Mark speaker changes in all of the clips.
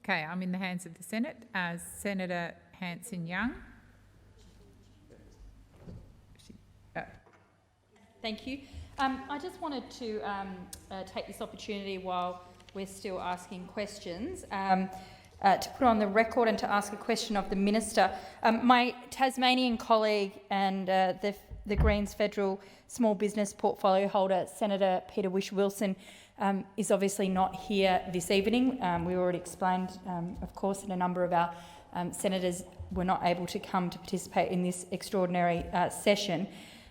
Speaker 1: Okay, I'm in the hands of the Senate. Senator Hanson-Young.
Speaker 2: Thank you. I just wanted to take this opportunity while we're still asking questions to put on the record and to ask a question of the Minister. My Tasmanian colleague and the Greens federal small business portfolio holder, Senator Peter Whish-Wilson, is obviously not here this evening. We already explained, of course, that a number of our senators were not able to come to participate in this extraordinary session.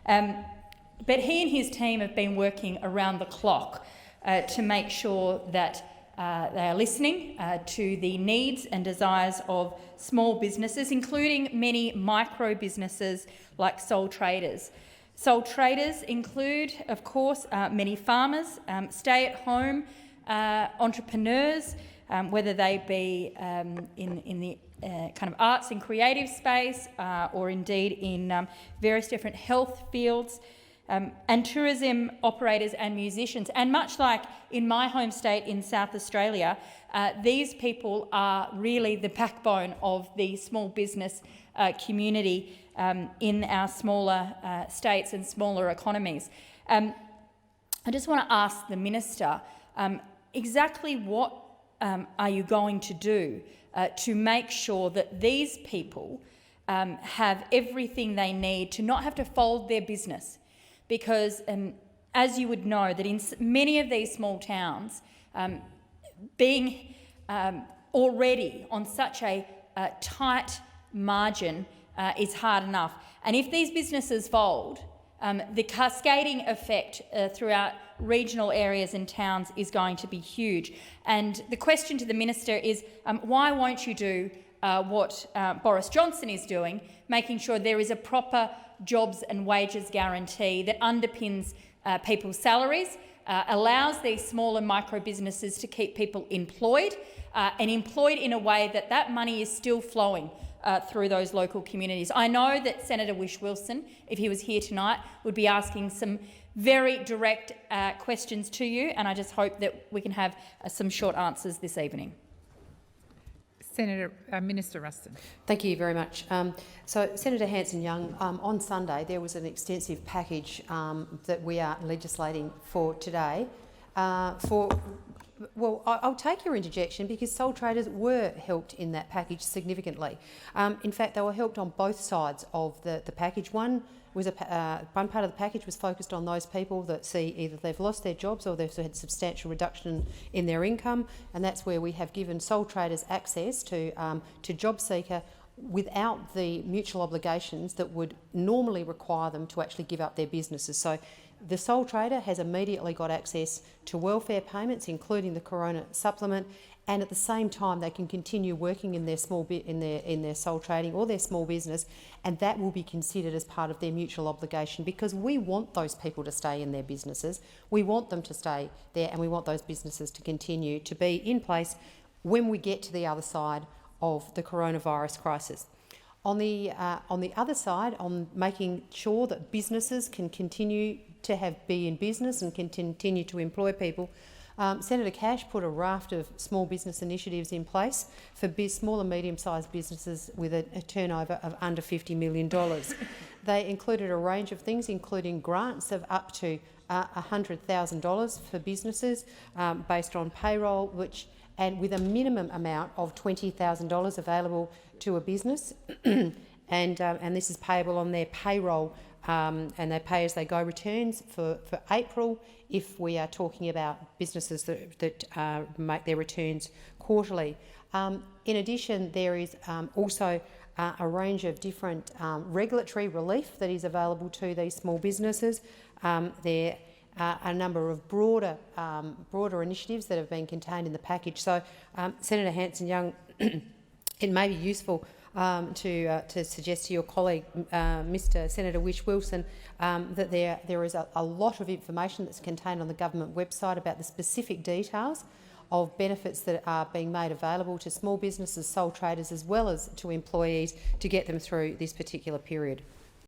Speaker 2: But he and his team have been working around the clock to make sure that they are listening to the needs and desires of small businesses, including many micro businesses like sole traders. Sole traders include, of course, many farmers, stay-at-home entrepreneurs, whether they be in the kind of arts and creative space or indeed in various different health fields, and tourism operators and musicians. And much like in my home state in South Australia, these people are really the backbone of the small business community in our smaller states and smaller economies. I just want to ask the Minister, exactly what are you going to do to make sure that these people have everything they need to not have to fold their business? Because as you would know, that in many of these small towns, being already on such a tight margin is hard enough. And if these businesses fold, the cascading effect throughout regional areas and towns is going to be huge. And the question to the Minister is, why won't you do what Boris Johnson is doing, making sure there is a proper jobs and wages guarantee that underpins people's salaries, allows these small and micro businesses to keep people employed and employed in a way that that money is still flowing through those local communities. I know that Senator Whish-Wilson, if he was here tonight, would be asking some very direct questions to you, and I just hope that we can have some short answers this evening.
Speaker 1: Minister Ruston.
Speaker 3: Thank you very much. So, Senator Hanson-Young, on Sunday there was an extensive package that we are legislating for today. Well, I'll take your interjection because sole traders were helped in that package significantly. In fact, they were helped on both sides of the package. One part of the package was focused on those people that see either they've lost their jobs or they've had substantial reduction in their income, and that's where we have given sole traders access to JobSeeker without the mutual obligations that would normally require them to actually give up their businesses. So the sole trader has immediately got access to welfare payments, including the Corona supplement, and at the same time they can continue working in their in their sole trading or their small business, and that will be considered as part of their mutual obligation, because we want those people to stay in their businesses, we want them to stay there, and we want those businesses to continue to be in place when we get to the other side of the coronavirus crisis. On the other side, on making sure that businesses can continue to be in business and can continue to employ people, Senator Cash put a raft of small business initiatives in place for small and medium-sized businesses with a turnover of under $50 million. They included a range of things, including grants of up to $100,000 for businesses based on payroll, and with a minimum amount of $20,000 available to a business, and this is payable on their payroll, and they pay as they go returns for April if we are talking about businesses that make their returns quarterly. In addition, there is also a range of different regulatory relief that is available to these small businesses. There are a number of broader initiatives that have been contained in the package. So, Senator Hanson-Young, it may be useful to suggest to your colleague, Mr. Senator Whish-Wilson, that there is a lot of information that's contained on the government website about the specific details of benefits that are being made available to small businesses, sole traders, as well as to employees to get them through this particular period.